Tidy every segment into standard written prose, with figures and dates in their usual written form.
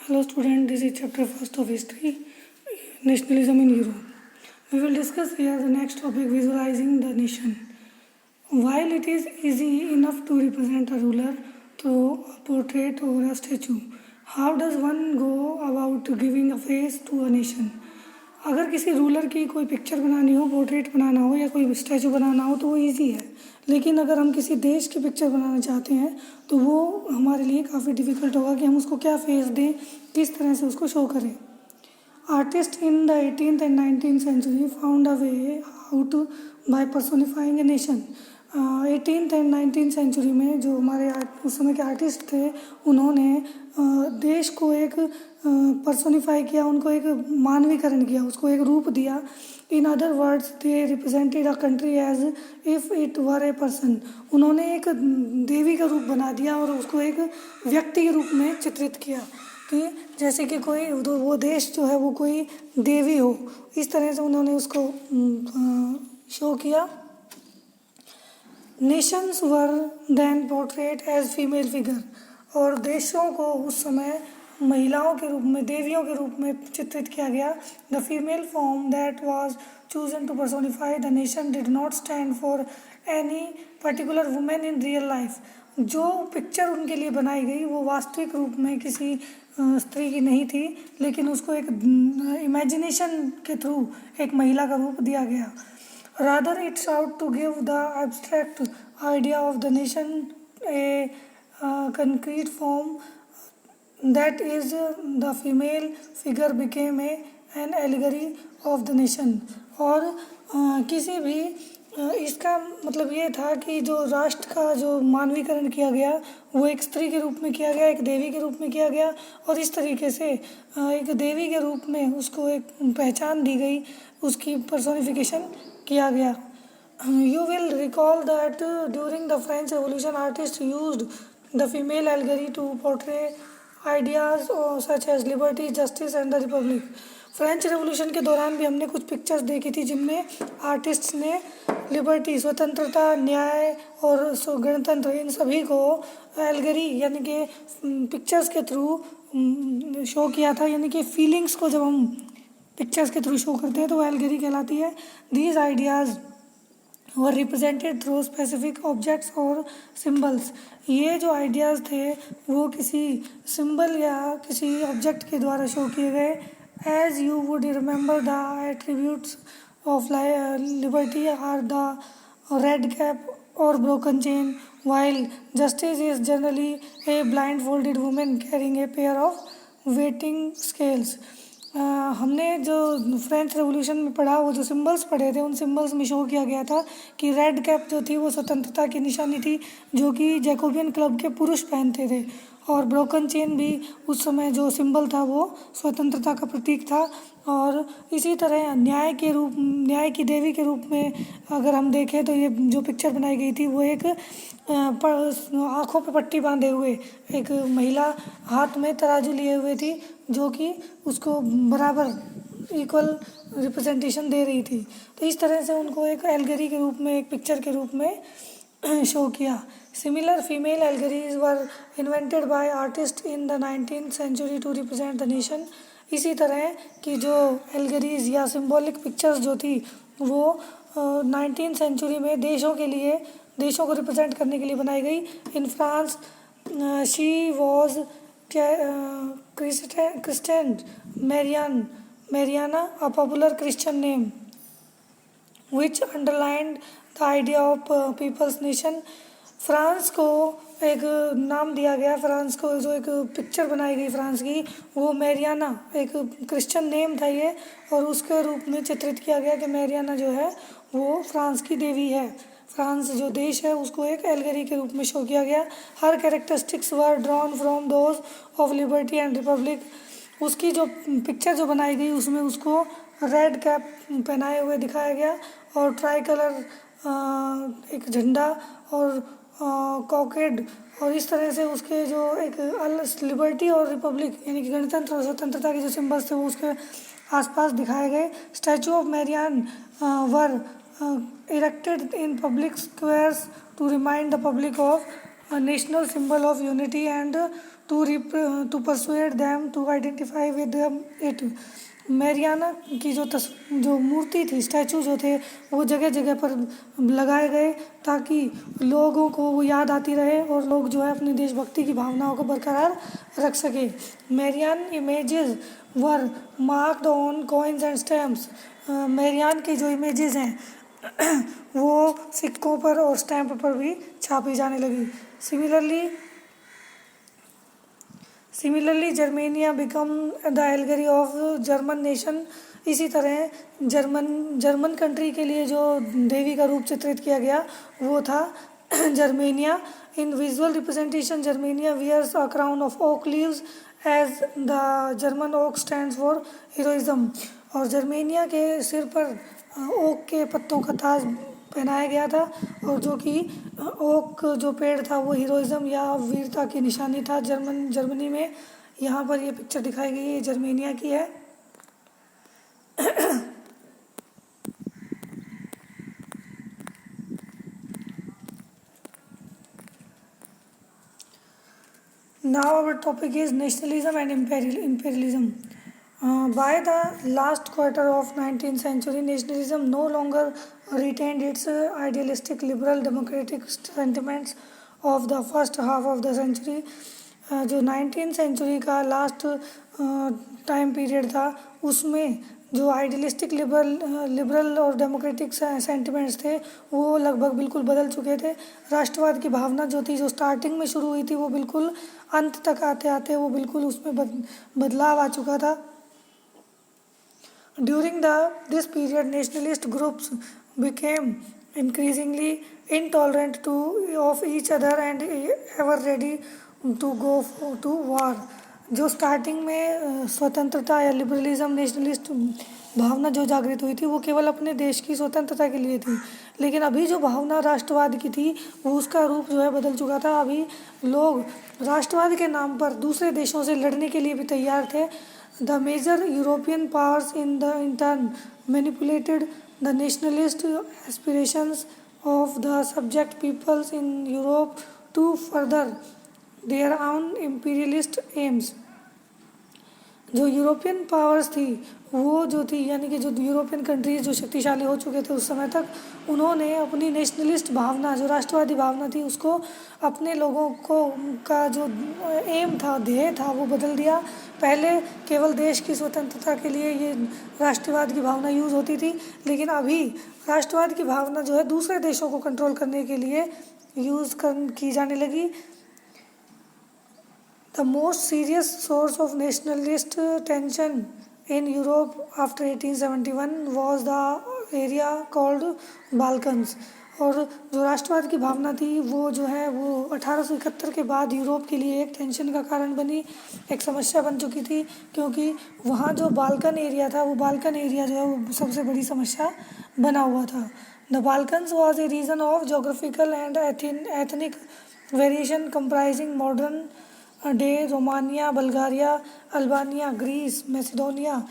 Hello student, this is chapter first of history, nationalism in Europe. We will discuss here the next topic, visualizing the nation. While it is easy enough to represent a ruler through a portrait or a statue, how does one go about giving a face to a nation? अगर किसी ruler की कोई picture बनानी हो, portrait बनाना हो या कोई statue बनाना हो तो वो इजी है, लेकिन अगर हम किसी देश की पिक्चर बनाना चाहते हैं तो वो हमारे लिए काफ़ी डिफ़िकल्ट होगा कि हम उसको क्या फेस दें, किस तरह से उसको शो करें. Artists in the 18th and 19th century found a way out by personifying a nation. 18th and 19th century में जो हमारे उस समय के आर्टिस्ट थे, उन्होंने देश को एक पर्सोनीफाई किया, उनको एक मानवीकरण किया, उसको एक रूप दिया. In other words they represented a country as if it were a person. उन्होंने एक देवी का रूप बना दिया और उसको एक व्यक्ति के रूप में चित्रित किया कि जैसे कि कोई वो देश जो है वो कोई देवी हो. इस तरह से उन्होंने उसको शो किया. Nations were then portrayed as female figure. और देशों को उस समय महिलाओं के रूप में, देवियों के रूप में चित्रित किया गया. The female form that was chosen to personify the nation did not stand for any particular women in real life. जो पिक्चर उनके लिए बनाई गई वो वास्तविक रूप में किसी स्त्री की नहीं थी, लेकिन उसको एक इमेजिनेशन के थ्रू एक महिला का रूप दिया गया. Rather, it sought to give the abstract idea of the nation a concrete form. That is, the female figure became an allegory of the nation. और किसी भी इसका मतलब ये था कि जो राष्ट्र का जो मानवीकरण किया गया वो एक स्त्री के रूप में किया गया, एक देवी के रूप में किया गया, और इस तरीके से एक देवी के रूप में उसको एक पहचान दी गई, उसकी पर्सोनिफिकेशन किया गया. You will recall that during the French Revolution, artists used the female allegory to portray ideas such as liberty, justice and the republic. French revolution के दौरान भी हमने कुछ पिक्चर्स देखी थी जिनमें आर्टिस्ट्स ने लिबर्टी, स्वतंत्रता, न्याय और गणतंत्र, इन सभी को एल्गरी यानी कि पिक्चर्स के थ्रू शो किया था. यानी कि फीलिंग्स को जब हम पिक्चर्स के थ्रू शो करते हैं तो वो एल्गरी कहलाती है. These ideas were represented through specific objects और सिम्बल्स. ये जो आइडियाज़ थे वो किसी सिंबल या किसी ऑब्जेक्ट के द्वारा शो किए गए. As you would remember the attributes of liberty are the red cap और broken chain, while justice is generally a blindfolded woman carrying a pair of weighting scales. हमने जो फ्रेंच रेवोल्यूशन में पढ़ा, वो जो सिंबल्स पढ़े थे, उन सिंबल्स में शो किया गया था कि रेड कैप जो थी वो स्वतंत्रता की निशानी थी, जो कि जैकोबियन क्लब के पुरुष पहनते थे, और ब्रोकन चेन भी उस समय जो सिंबल था वो स्वतंत्रता का प्रतीक था. और इसी तरह न्याय की देवी के रूप में अगर हम देखें तो ये जो पिक्चर बनाई गई थी वो एक आँखों पे पट्टी बांधे हुए एक महिला हाथ में तराजू लिए हुए थी, जो कि उसको बराबर इक्वल रिप्रेजेंटेशन दे रही थी. तो इस तरह से उनको एक एल्गरी के रूप में, एक पिक्चर के रूप में शो किया. Similar female allegories were invented by artists in the 19th century to represent the nation. इसी तरह की जो एल्गरीज या सिंबॉलिक पिक्चर्स जो थी वो 19th सेंचुरी में देशों को रिप्रेजेंट करने के लिए बनाई गई. In France she was Kristen Mariana, a popular Christian name which underlined the idea of people's nation. France को एक नाम दिया गया, फ्रांस को जो एक पिक्चर बनाई गई फ्रांस की, वो मैरियाना, एक क्रिश्चियन नेम था ये, और उसके रूप में चित्रित किया गया कि मैरियाना जो है वो फ्रांस की देवी है. फ्रांस जो देश है उसको एक एल्गरी के रूप में शो किया गया. Her characteristics were drawn from those of liberty and republic. उसकी जो पिक्चर जो बनाई गई उसमें उसको रेड कैप पहनाए हुए दिखाया गया, और ट्राई कलर एक झंडा और कॉकेड, और इस तरह से उसके जो एक लिबर्टी और रिपब्लिक यानी कि गणतंत्र और स्वतंत्रता के जो सिंबल्स थे वो उसके आसपास दिखाए गए. Statue of Marianne were erected in public squares to remind the public of a national symbol of unity and to persuade them to identify with them it. Mariana की जो मूर्ति थी, स्टैचू जो थे, वो जगह जगह पर लगाए गए ताकि लोगों को वो याद आती रहे और लोग जो है अपनी देशभक्ति की भावनाओं को बरकरार रख सके. Marianne images were marked on coins and stamps. Marianne की जो इमेजेस हैं वो सिक्कों पर और स्टैम्प पर भी छापी जाने लगी. Similarly, Germania become the allegory of German nation. इसी तरह जर्मन कंट्री के लिए जो देवी का रूप चित्रित किया गया वो था Germania. In visual representation Germania wears a crown of oak leaves as the German oak stands for heroism. और जर्मेनिया के सिर पर ओक के पत्तों का ताज पहनाया गया था और जो कि ओक जो पेड़ था वो हीरोइज्म या वीरता की निशानी था जर्मनी में. यहाँ पर ये पिक्चर दिखाई गई है, जर्मेनिया की है. Now our topic is nationalism and imperialism. By the last quarter of 19th century, nationalism no longer retained its idealistic liberal democratic sentiments of the first half of the century. जो 19th century का last time period था उसमें जो idealistic liberal और democratic sentiments थे वो लगभग बिल्कुल बदल चुके थे. राष्ट्रवाद की भावना जो थी, जो स्टार्टिंग में शुरू हुई थी, वो बिल्कुल अंत तक आते आते वो बिल्कुल उसमें बदलाव आ चुका था. During this period, nationalist groups became increasingly intolerant of each other and ever ready to go to war. जो स्टार्टिंग में स्वतंत्रता या लिबरलिज्म, नेशनलिस्ट भावना जो जागृत हुई थी वो केवल अपने देश की स्वतंत्रता के लिए थी. लेकिन अभी जो भावना राष्ट्रवाद की थी वो उसका रूप जो है बदल चुका था. अभी लोग राष्ट्रवाद के नाम पर दूसरे देशों से लड़ने के लिए भी तैयार थे. The major European powers in turn manipulated the nationalist aspirations of the subject peoples in Europe to further their own imperialist aims. जो यूरोपियन पावर्स थी वो जो थी, यानी कि जो यूरोपियन कंट्रीज जो शक्तिशाली हो चुके थे उस समय तक, उन्होंने अपनी नेशनलिस्ट भावना, जो राष्ट्रवादी भावना थी, उसको अपने लोगों को का जो एम था, ध्येय था, वो बदल दिया. पहले केवल देश की स्वतंत्रता के लिए ये राष्ट्रवाद की भावना यूज़ होती थी, लेकिन अभी राष्ट्रवाद की भावना जो है दूसरे देशों को कंट्रोल करने के लिए की जाने लगी. The most serious source of nationalist tension in Europe after 1871 was the area called Balkans. और जो राष्ट्रवाद की भावना थी वो जो है वो 1871 के बाद यूरोप के लिए एक टेंशन का कारण बनी, एक समस्या बन चुकी थी, क्योंकि वहाँ जो बाल्कन एरिया था, वो बाल्कन एरिया जो है वो सबसे बड़ी समस्या बना हुआ था. The Balkans was a region of geographical and ethnic variation comprising modern day Romania, Bulgaria, Albania, Greece, Macedonia,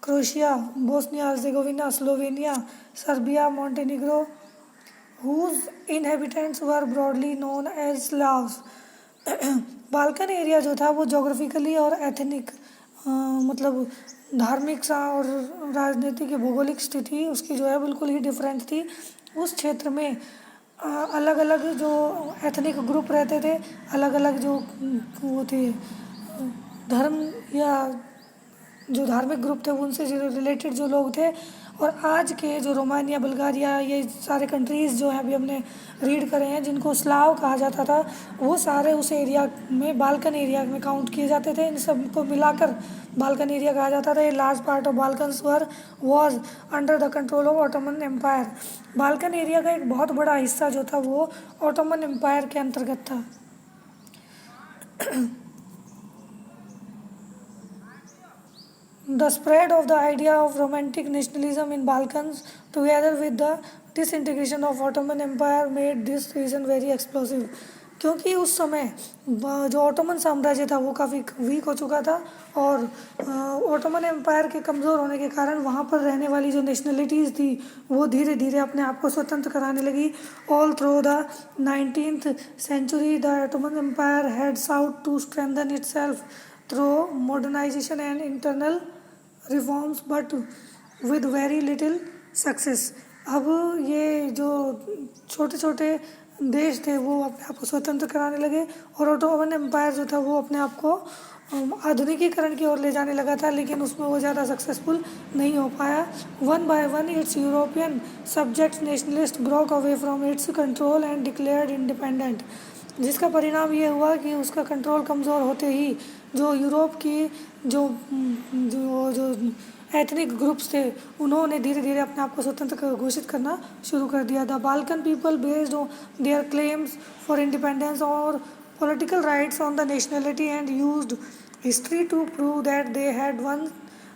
Croatia, Bosnia Herzegovina, Slovenia, Serbia, Montenegro, whose inhabitants were broadly known as Slavs. Balkan area जो था वो geographically और ethnic मतलब धार्मिक सा और राजनीतिक या भौगोलिक स्थिति उसकी जो है बिल्कुल ही डिफरेंट थी. उस क्षेत्र में अलग अलग जो एथनिक ग्रुप रहते थे, अलग अलग जो वो थे धर्म या जो धार्मिक ग्रुप थे उनसे रिलेटेड जो लोग थे. और आज के जो रोमानिया, बल्गारिया, ये सारे कंट्रीज़ जो हैं अभी हमने रीड करे हैं जिनको स्लाव कहा जाता था, वो सारे उस एरिया में बाल्कन एरिया में काउंट किए जाते थे. इन सब को मिलाकर बाल्कन एरिया कहा जाता था. ये large part of Balkans was under the control of Ottoman empire. Balkan area का एक बहुत बड़ा हिस्सा जो था वो ऑटोमन एम्पायर के अंतर्गत था. The spread of the idea of romantic nationalism in Balkans, together with the disintegration of Ottoman Empire, made this region very explosive. क्योंकि उस समय जो ऑटोमन साम्राज्य था वो काफ़ी वीक हो चुका था, और ऑटोमन एम्पायर के कमज़ोर होने के कारण वहाँ पर रहने वाली जो नेशनलिटीज़ थी वो धीरे धीरे अपने आप को स्वतंत्र कराने लगी। All through the 19th century the Ottoman empire had sought to strengthen itself through modernisation and internal reforms but with very little success. अब ये जो छोटे छोटे देश थे वो अपने आप को स्वतंत्र कराने लगे, और ऑटोमन एम्पायर जो था वो अपने आप को आधुनिकीकरण की ओर ले जाने लगा था, लेकिन उसमें वो ज़्यादा सक्सेसफुल नहीं हो पाया। One by one it's European subject nationalist broke away from its control and declared independent, जिसका परिणाम ये हुआ कि उसका कंट्रोल कमज़ोर होते ही जो यूरोप की जो जो जो एथनिक ग्रुप्स थे उन्होंने धीरे धीरे अपने आप को स्वतंत्र घोषित करना शुरू कर दिया। The Balkan people based on their claims for independence और political rights on the nationality and used history to prove that they had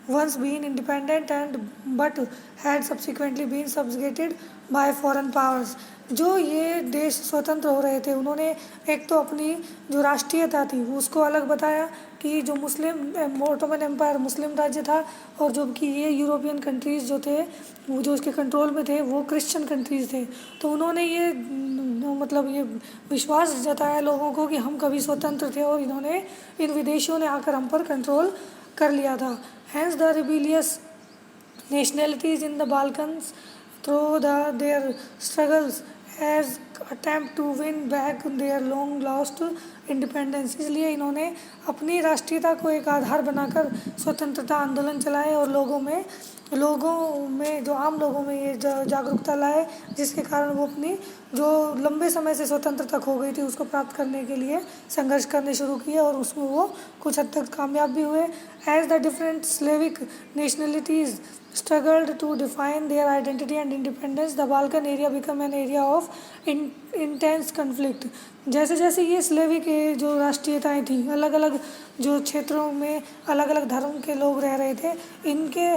once been independent and but had subsequently been subjugated by foreign powers। जो ये देश स्वतंत्र हो रहे थे उन्होंने एक तो अपनी जो राष्ट्रीयता थी उसको अलग बताया कि जो मुस्लिम ऑटोमन एम्पायर मुस्लिम राज्य था, और जो कि ये यूरोपियन कंट्रीज़ जो थे वो जो उसके कंट्रोल में थे वो क्रिश्चियन कंट्रीज़ थे। तो उन्होंने ये मतलब ये विश्वास जताया लोगों को कि हम कभी स्वतंत्र थे और इन्होंने इन विदेशियों ने आकर हम पर कंट्रोल कर लिया था। Hence the rebellious nationalities in the Balkans through their struggles as attempt to win back their long lost independence। इसलिए इन्होंने अपनी राष्ट्रीयता को एक आधार बनाकर स्वतंत्रता आंदोलन चलाए और लोगों में जो आम लोगों में ये जागरूकता लाए, जिसके कारण वो अपनी जो लंबे समय से स्वतंत्रता खो गई थी उसको प्राप्त करने के लिए संघर्ष करने शुरू किए, और उसमें वो कुछ हद तक कामयाब भी हुए। As the different Slavic nationalities struggled to define their identity and independence, the Balkan area became an area of intense conflict। जैसे जैसे ये स्लेविक जो राष्ट्रीयताएं थी अलग अलग जो क्षेत्रों में अलग अलग धर्म के लोग रह रहे थे, इनके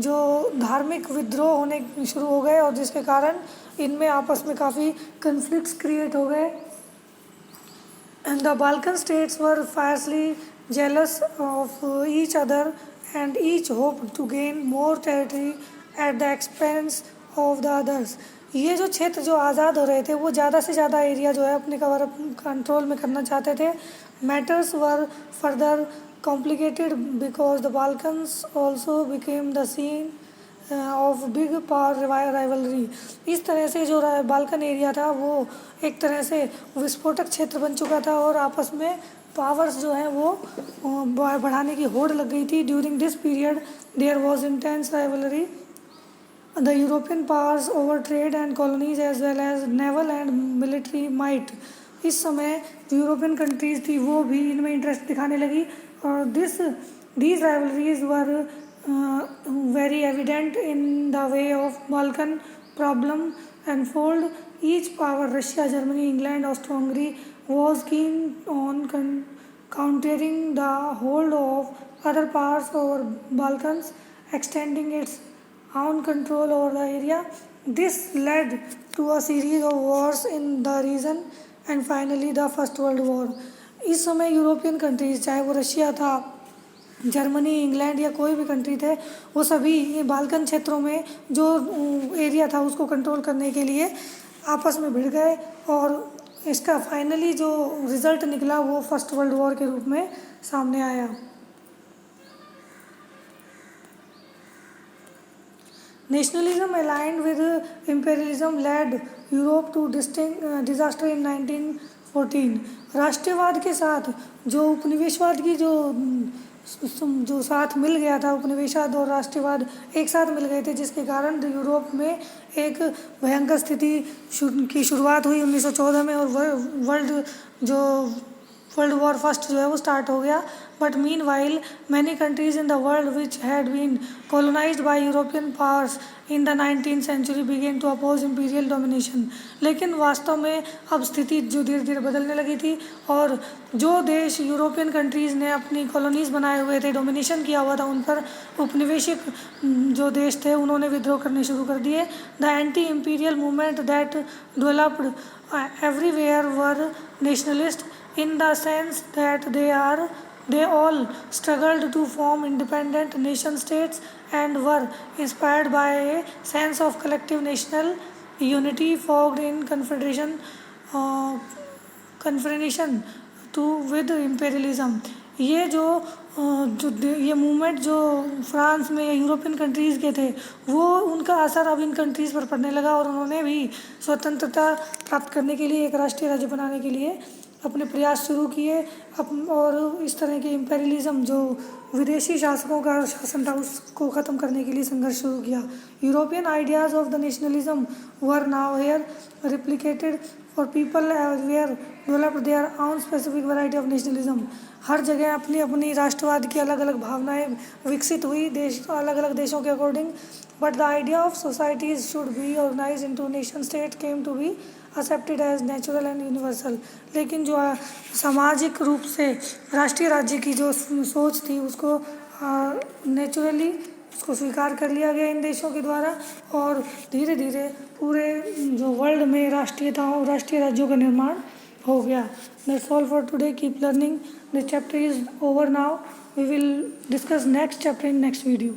जो धार्मिक विद्रोह होने शुरू हो गए, और जिसके कारण इनमें आपस में काफ़ी कन्फ्लिक्ट्स क्रिएट हो गए। And the Balkan states were fiercely jealous of each other and each hoped to gain more territory at the expense of the others। ये जो क्षेत्र जो आज़ाद हो रहे थे वो ज़्यादा से ज़्यादा एरिया जो है अपने कंट्रोल में करना चाहते थे। Matters were further complicated because the Balkans also became the scene of big power rivalry. इस तरह से जो बाल्कन एरिया था वो एक तरह से विस्फोटक क्षेत्र बन चुका था, और आपस में पावर्स जो हैं वो बढ़ाने की होड़ लग गई थी। During this period there was intense rivalry the European powers over trade and colonies as well as naval and military might. इस समय जो यूरोपियन कंट्रीज़ थी वो भी इनमें इंटरेस्ट दिखाने लगी, और these rivalries were very evident in the way of Balkan problem unfold। Each power, Russia, Germany, England, Austria-Hungary, was keen on countering the hold of other powers over Balkans, extending its own control over the area। This led to a series of wars in the region and finally the First World War। इस समय European countries चाहे वो Russia था, Germany, England या कोई भी country थे, वो सभी ये बाल्कन क्षेत्रों में जो एरिया था उसको कंट्रोल करने के लिए आपस में भिड़ गए, और इसका फाइनली जो रिज़ल्ट निकला वो फर्स्ट वर्ल्ड वॉर के रूप में सामने आया। Nationalism aligned with imperialism led Europe to disaster in 1914। राष्ट्रवाद के साथ जो उपनिवेशवाद की जो साथ मिल गया था, उपनिवेशवाद और राष्ट्रवाद एक साथ मिल गए थे, जिसके कारण यूरोप में एक भयंकर स्थिति की शुरुआत हुई 1914 में, और वर्ल्ड वॉर फर्स्ट जो है वो स्टार्ट हो गया But meanwhile, many countries in the world which had been colonized by European powers in the 19th century began to oppose imperial domination. लेकिन वास्तव में अब स्थिति जो धीरे धीरे बदलने लगी थी और जो देश यूरोपियन कंट्रीज़ ने अपनी कॉलोनीज़ बनाए हुए थे, डोमिनेशन किया हुआ था उन पर, उपनिवेशिक जो देश थे उन्होंने विद्रोह करने शुरू कर दिए. The anti imperial movement that developed everywhere were nationalist in the sense that they all struggled to form independent nation states and were inspired by a sense of collective national unity forged in confrontation to with imperialism. ये ये movement जो France में European countries के थे वो उनका असर अब इन कंट्रीज़ पर पड़ने लगा और उन्होंने भी स्वतंत्रता प्राप्त करने के लिए एक राष्ट्रीय राज्य बनाने के लिए अपने प्रयास शुरू किए. और इस तरह के इम्पेरियलिज़म जो विदेशी शासकों का शासन था उसको ख़त्म करने के लिए संघर्ष शुरू किया. European ideas of the nationalism were now here replicated और people were developed their own specific variety of nationalism. हर जगह अपनी अपनी राष्ट्रवाद की अलग अलग भावनाएं विकसित हुई देश अलग अलग देशों के according. But the idea of societies should be organise into nation state came to be accepted as natural and universal. लेकिन जो सामाजिक रूप से राष्ट्रीय राज्य की जो सोच थी उसको नेचुरली उसको स्वीकार कर लिया गया इन देशों के द्वारा और धीरे धीरे पूरे जो वर्ल्ड में राष्ट्रीय राज्यों का निर्माण हो गया. That's all for today. Keep learning. The chapter is over now. We will discuss next chapter in next video.